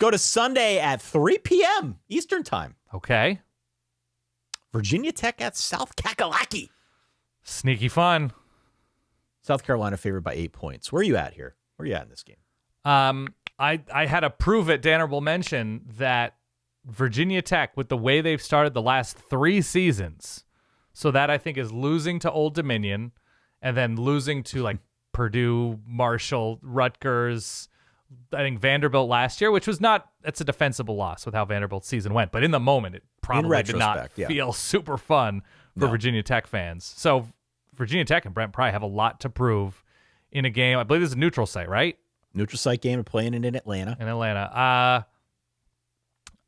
go to Sunday at 3 p.m. Eastern time. Okay. Virginia Tech at South Kakalaki. Sneaky fun. South Carolina favored by 8 points. Where are you at here? Where are you at in this game? I had to prove it, honorable mention, that Virginia Tech, with the way they've started the last 3 seasons, so that I think is losing to Old Dominion and then losing to like Purdue, Marshall, Rutgers, I think Vanderbilt last year, which was that's a defensible loss with how Vanderbilt's season went. But in the moment, it probably did not feel super fun for Virginia Tech fans. So Virginia Tech and Brent Pry have a lot to prove in a game. I believe this is a neutral site, right? Neutral site game and playing it in Atlanta.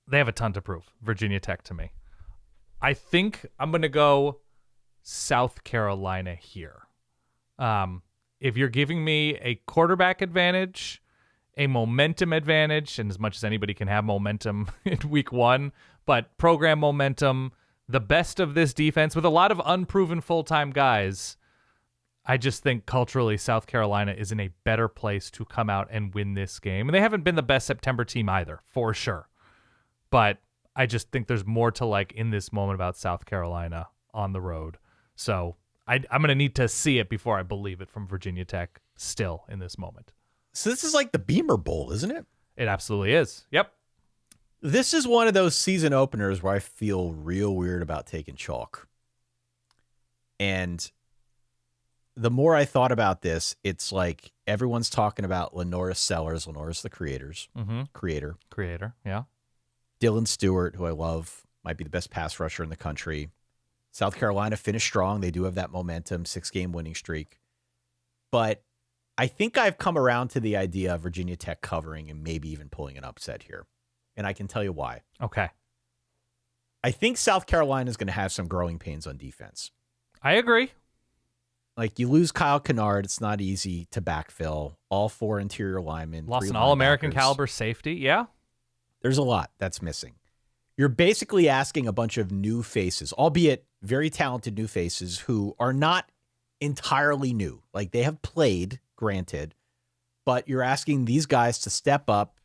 They have a ton to prove, Virginia Tech to me. I think I'm going to go South Carolina here. If you're giving me a quarterback advantage, a momentum advantage, and as much as anybody can have momentum in week 1, but program momentum, the best of this defense with a lot of unproven full-time guys, I just think culturally South Carolina is in a better place to come out and win this game. And they haven't been the best September team either, for sure. But I just think there's more to like in this moment about South Carolina on the road. So I'm going to need to see it before I believe it from Virginia Tech still in this moment. So this is like the Beamer Bowl, isn't it? It absolutely is. Yep. This is one of those season openers where I feel real weird about taking chalk. And the more I thought about this, it's like everyone's talking about Lenora Sellers. Lenora's the creator. Creator, yeah. Dylan Stewart, who I love, might be the best pass rusher in the country. South Carolina finished strong. They do have that momentum, 6-game winning streak. But I think I've come around to the idea of Virginia Tech covering and maybe even pulling an upset here. And I can tell you why. Okay. I think South Carolina is going to have some growing pains on defense. I agree. Like, you lose Kyle Kennard. It's not easy to backfill. All 4 interior linemen. Lost an All-American caliber safety. Yeah. There's a lot that's missing. You're basically asking a bunch of new faces, albeit very talented new faces, who are not entirely new. Like, they have played, granted, but you're asking these guys to step up,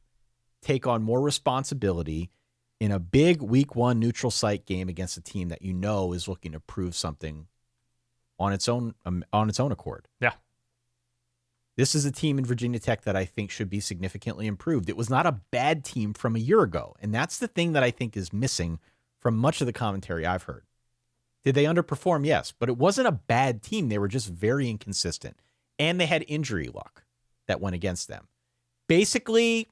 take on more responsibility in a big week 1 neutral site game against a team that you know is looking to prove something on its own accord. Yeah. This is a team in Virginia Tech that I think should be significantly improved. It was not a bad team from a year ago, and that's the thing that I think is missing from much of the commentary I've heard. Did they underperform? Yes, but it wasn't a bad team. They were just very inconsistent, and they had injury luck that went against them. Basically,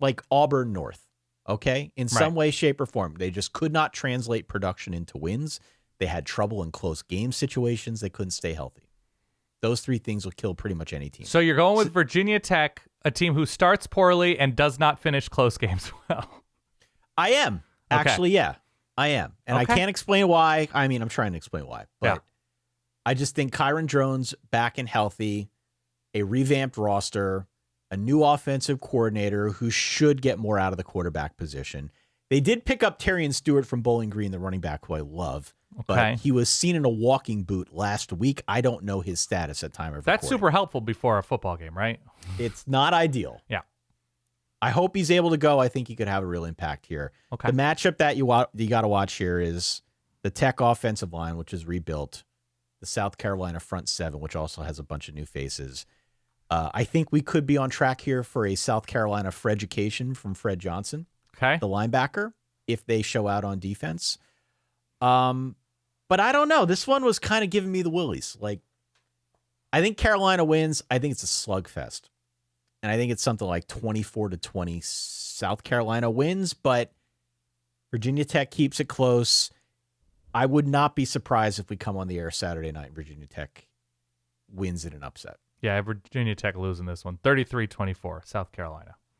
like Auburn North, okay? In some way, shape, or form. They just could not translate production into wins. They had trouble in close game situations. They couldn't stay healthy. Those 3 things will kill pretty much any team. So you're going with Virginia Tech, a team who starts poorly and does not finish close games well. I am. Okay. Actually, yeah. I am. And I can't explain why. I mean, I'm trying to explain why. But I just think Kyron Drones back and healthy, a revamped roster, a new offensive coordinator who should get more out of the quarterback position. They did pick up Terrion Stewart from Bowling Green, the running back who I love. But he was seen in a walking boot last week. I don't know his status at time of recording. That's super helpful before a football game, right? It's not ideal. Yeah. I hope he's able to go. I think he could have a real impact here. Okay. The matchup that you got to watch here is the Tech offensive line, which is rebuilt, the South Carolina front 7, which also has a bunch of new faces. I think we could be on track here for a South Carolina Freducation from Fred Johnson, the linebacker, if they show out on defense. But I don't know. This one was kind of giving me the willies. Like, I think Carolina wins. I think it's a slugfest. And I think it's something like 24-20 South Carolina wins, but Virginia Tech keeps it close. I would not be surprised if we come on the air Saturday night and Virginia Tech wins in an upset. Yeah, Virginia Tech losing this one. 33-24, South Carolina.